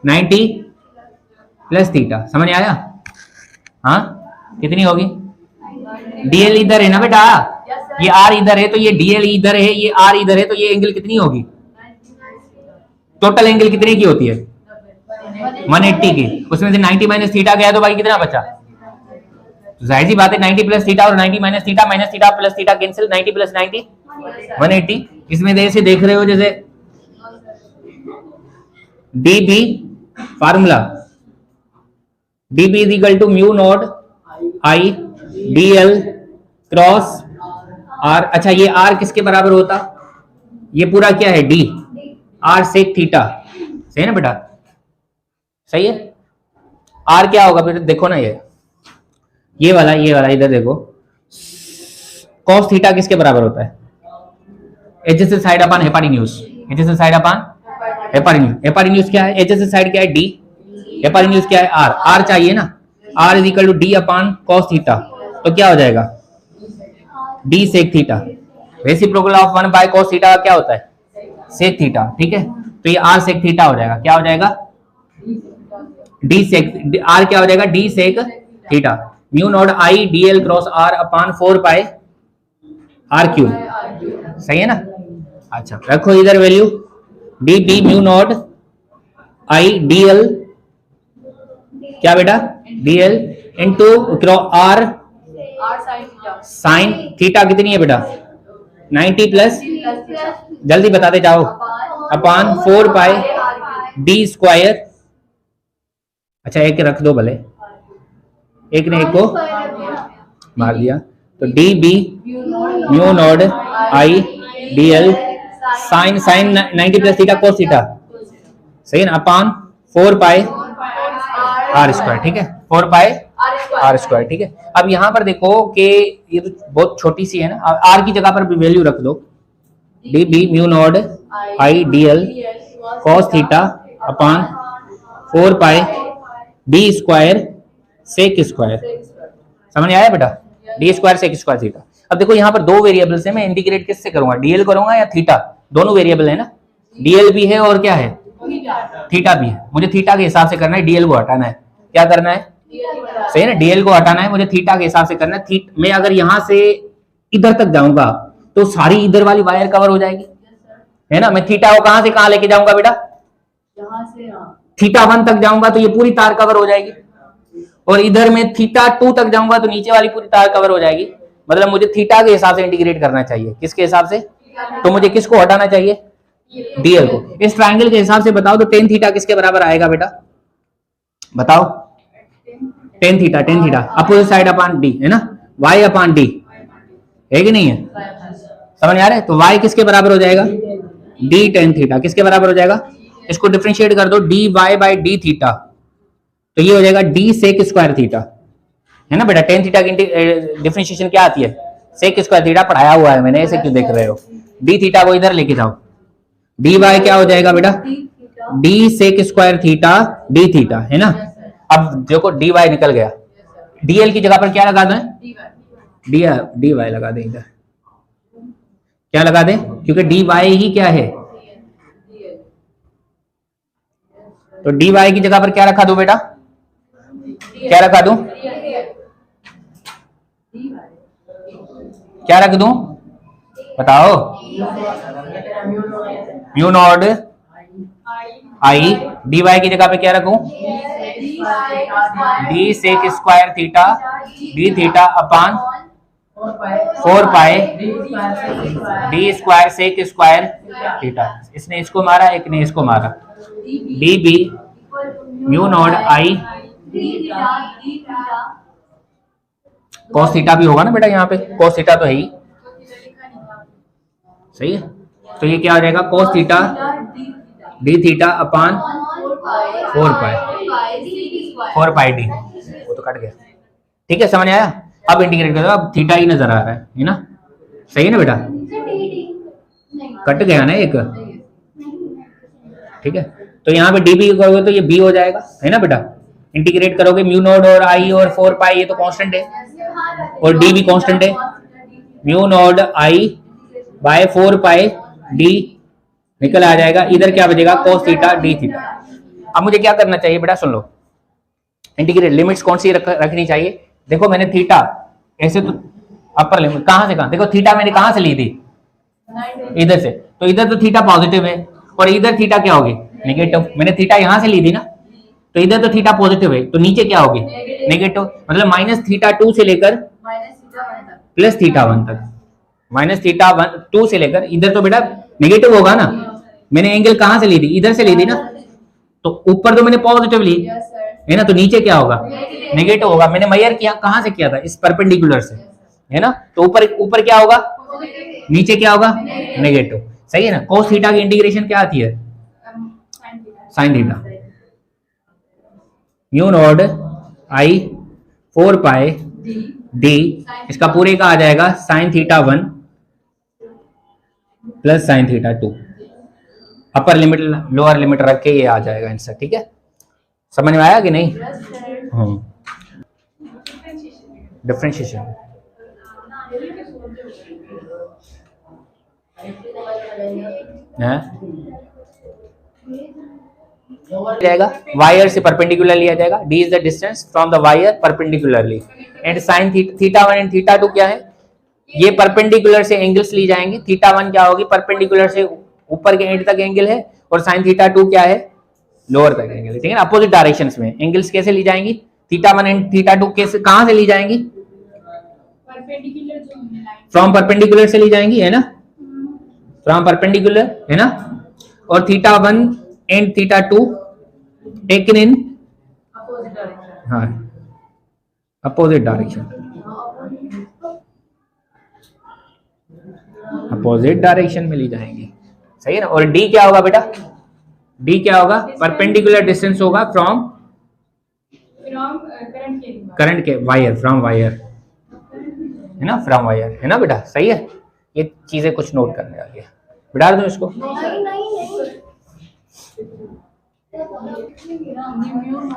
90 प्लस थीटा। समझ आया, हाँ कितनी होगी, डीएल इधर है ना बेटा, ये आर इधर है, तो ये डीएल इधर है, ये आर इधर है, तो ये एंगल कितनी होगी, टोटल एंगल कितने की होती है, 180 की। उसमें से 90 माइनस थीटा गया तो बाकी कितना बचा, तो जाहिर सी बात है 90 प्लस थीटा और 90 minus theta plus theta cancel, 90 plus 90 180। इसमें जैसे देख रहे हो, जैसे d b formula, d B is equal to mu naught I D l cross r. अच्छा ये आर किसके बराबर होता, ये पूरा क्या है डी, आर सेक थीटा। सही है ना बेटा, सही है। आर क्या होगा बेटा, देखो ना, ये वाला इधर देखो, कॉस थीटा किसके बराबर होता है, adjacent side upon hypotenuse. Adjacent side upon hypotenuse. Hypotenuse क्या है, एडजेसेंट साइड क्या है डी, हेपारिन्यूज क्या है आर। आर चाहिए ना, r is equal to d upon cos theta, तो क्या हो जाएगा d sec theta. Reciprocal of 1 by cos theta क्या होता है, सेक थीटा। ठीक है, तो ये आर सेक थीटा हो जाएगा। क्या हो जाएगा, डी सेक, आर क्या हो जाएगा, d sec theta, mu naught I D l cross r upon 4 pi are cube. सही है ना। अच्छा रखो इधर value, d B mu naught I D l, क्या बेटा, d l into r sine theta कितनी है बेटा, 90 प्लस, जल्दी बताते जाओ, अपॉन 4 पाई डी स्क्वायर। अच्छा एक रख दो भले, एक ने एक को मार दिया, तो d B mu naught I D L sine 90 plus theta cos theta, सही है ना, अपॉन 4 पाई आर स्क्वायर, ठीक है, 4 पाई आर स्क्वायर, ठीक है। अब यहाँ पर देखो कि ये तो बहुत छोटी सी है ना, आर की जगह पर भी वैल्यू रख दो, d B mu naught I D l cos theta upon 4 pi d square sec square, समझ आया बेटा, d square sec square theta. अब देखो यहाँ पर दो वेरिएबल्स है, मैं इंटीग्रेट किससे करूंगा, डीएल करूंगा या थीटा, दोनों वेरिएबल है ना, डीएल भी है और क्या है थीटा भी है, मुझे थीटा के हिसाब से करना है, डीएल को हटाना है, क्या करना है, सही है ना, डीएल को हटाना है, मुझे थीटा के हिसाब से करना है। मैं अगर यहां से इधर तक जाऊंगा तो सारी इधर वाली वायर कवर हो जाएगी, है ना, मैं थीटा को कहां से कहां लेके जाऊंगा बेटा, यहां से थीटा 1 तक जाऊंगा तो ये पूरी तार कवर हो जाएगी, और इधर में थीटा 2 तक जाऊंगा तो नीचे वाली पूरी तार कवर हो जाएगी, मतलब मुझे थीटा के हिसाब से इंटीग्रेट करना चाहिए, किसके हिसाब से, तो मुझे किसको हटाना चाहिए, डीएल को। इस ट्रायंगल के हिसाब से बताओ तो टेन थीटा किसके बराबर आएगा बेटा, बताओ, tan theta opposite side upon D, है ना, वाई अपॉन डी, है कि नहीं है, समझ आ रहा है, तो वाई किसके बराबर हो जाएगा, डी टेन थीटा किसके बराबर हो जाएगा, इसको डिफरेंशिएट कर दो, d y by d theta, तो ये हो जाएगा डी सेक स्क्वायर थीटा, है ना बेटा, टेन थीटा की डिफरेंशिएशन क्या आती है, सेक स्क्वायर थीटा, पढ़ाया हुआ है मैंने, ऐसे क्यों देख रहे हो, डी थीटा को इधर लेके जाओ, डी वाई क्या हो जाएगा बेटा, d sec square theta d theta, है ना। अब देखो डी वाई निकल गया, डीएल की जगह पर क्या लगा दें, डी वाई लगा दें, इधर क्या लगा दें, क्योंकि डी वाई ही क्या है, तो डी वाई की जगह पर क्या रखा दो बेटा, क्या रखा दूं, क्या रख दूं बताओ, mu naught I d y की जगह पे क्या रखूं, d sec square theta d theta upon 4 pi d square sec square theta, इसने इसको मारा, एक ने इसको मारा, d B mu naught I cos theta भी होगा ना बेटा, यहाँ पे कॉस थीटा तो है ही, सही है, तो ये क्या हो जाएगा, cos theta d theta upon 4 pi D, वो तो कट गया, ठीक है, समझ आया। अब इंटीग्रेट करो, अब थीटा ही नजर आ रहा है ना, सही है ना बेटा, कट गया ना एक, ठीक है, तो यहाँ पे डी बी करोगे तो ये बी हो जाएगा, है ना बेटा, इंटीग्रेट करोगे म्यू नॉट और आई और 4 पाई, ये तो कांस्टेंट है, और डी भी कांस्टेंट है, mu naught I by 4 pi D निकल आ जाएगा, इधर क्या बचेगा, cos थीटा डी थीटा। अब मुझे क्या करना चाहिए बेटा, सुन लो, इंटीग्रेट लिमिट्स कौन सी रखनी चाहिए, देखो मैंने थीटा ऐसे तो अपर लिमिट कहां से कहां, देखो थीटा मैंने कहां से ली थी, इधर से, तो इधर तो थीटा पॉजिटिव है और इधर थीटा क्या होगी नेगेटिव, मैंने थीटा यहां से ली थी ना, तो इधर तो थीटा पॉजिटिव है, तो नीचे क्या होगी नेगेटिव, मतलब माइनस थीटा 2 से लेकर प्लस थीटा 1 तक, माइनस थीटा 2 से लेकर इधर तो बेटा नेगेटिव होगा ना, मैंने एंगल कहां से ली थी, इधर से ली थी ना, तो ऊपर तो मैंने पॉजिटिव ली है ना, तो नीचे क्या होगा नेगेटिव होगा, मैंने मेजर किया कहां से किया था, इस परपेंडिकुलर से, है ना, तो ऊपर क्या होगा, नीचे क्या होगा नेगेटिव, सही है ना। cos थीटा की इंटीग्रेशन क्या आती है, sin थीटा, म्यू नॉट आई 4 पाई डी, इसका पूरे का आ जाएगा sin theta 1 plus sin theta 2, upper limit lower limit रख के ये आ जाएगा आंसर, ठीक है, समझ में आया कि नहीं, डिफरेंशिएशन जाएगा, वायर से परपेंडिकुलर लिया जाएगा, d is the distance from the wire perpendicularly, and sin theta 1 and theta 2 क्या है, ये परपेंडिकुलर से एंगल्स ली जाएंगे, थीटा 1 क्या होगी परपेंडिकुलर से ऊपर के एंड तक एंगल है, और sin थीटा 2 क्या है लोअर तक एंगल है, ठीक है ना, अपोजिट डायरेक्शंस में एंगल्स कैसे ली जाएंगी, थीटा 1 एंड थीटा 2 कैसे कहां से ली जाएंगी, फ्रॉम परपेंडिकुलर से ली जाएंगी, है ना, फ्रॉम परपेंडिकुलर, है ना, और theta 1 and theta 2 taken in, हाँ अपोजिट डायरेक्शन, अपोजिट डायरेक्शन में ली जाएंगी, सही है ना। और डी क्या होगा बेटा, डी क्या होगा, परपेंडिकुलर डिस्टेंस होगा फ्रॉम करंट के वायर, फ्रॉम वायर, है ना, फ्रॉम वायर, है ना बेटा, सही है। ये चीजें कुछ नोट करने वाली है, बिठा दो इसको।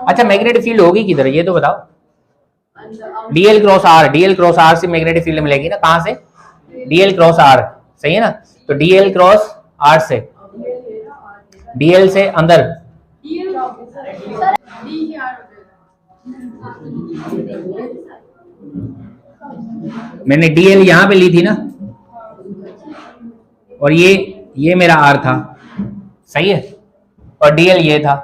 अच्छा मैग्नेटिक फील्ड होगी किधर ये तो बताओ, DL cross are, dl cross r से मैग्नेटिक फील्ड मिलेगी ना, कहां से, डीएल क्रॉस आर, सही है ना। तो डीएल क्रॉस आर से, डीएल से अंदर, मैंने डीएल यहां पे ली थी ना, और ये मेरा आर था, सही है, और डीएल ये था,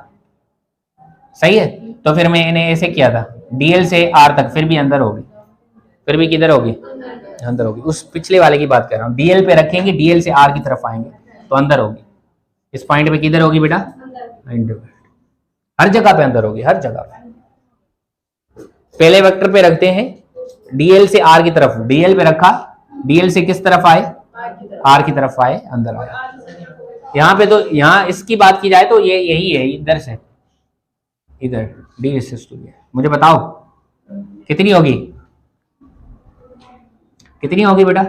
सही है। तो फिर मैंने ऐसे किया था, डीएल से आर तक, फिर भी अंदर होगी, फिर भी किधर होगी, अंदर होगी। उस पिछले वाले की बात कर रहा हूँ, डीएल पे रखेंगे, डीएल से आर की तरफ आएंगे तो अंदर होगी। इस पॉइंट पे किधर होगी बेटा, हर जगह पे अंदर होगी, हर जगह पे। पहले वेक्टर पे रखते हैं, डीएल से आर की तरफ, डीएल पे रखा, डीएल से किस तरफ आए, आर की तरफ आए, अंदर आया। यहाँ पे तो, यहाँ इसकी बात की जाए तो ये यही है, इधर से इधर डी से मुझे बताओ कितनी होगी, कितनी होगी बेटा,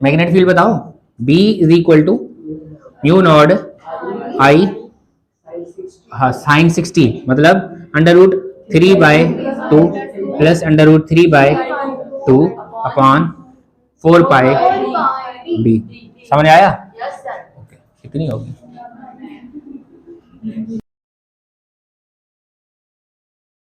मैग्नेटिक फील्ड बताओ। B is equal to mu naught I, हाँ साइन 60, मतलब √3/2 प्लस √3/2 अपॉन 4π d। समझ आया, ओके, कितनी होगी।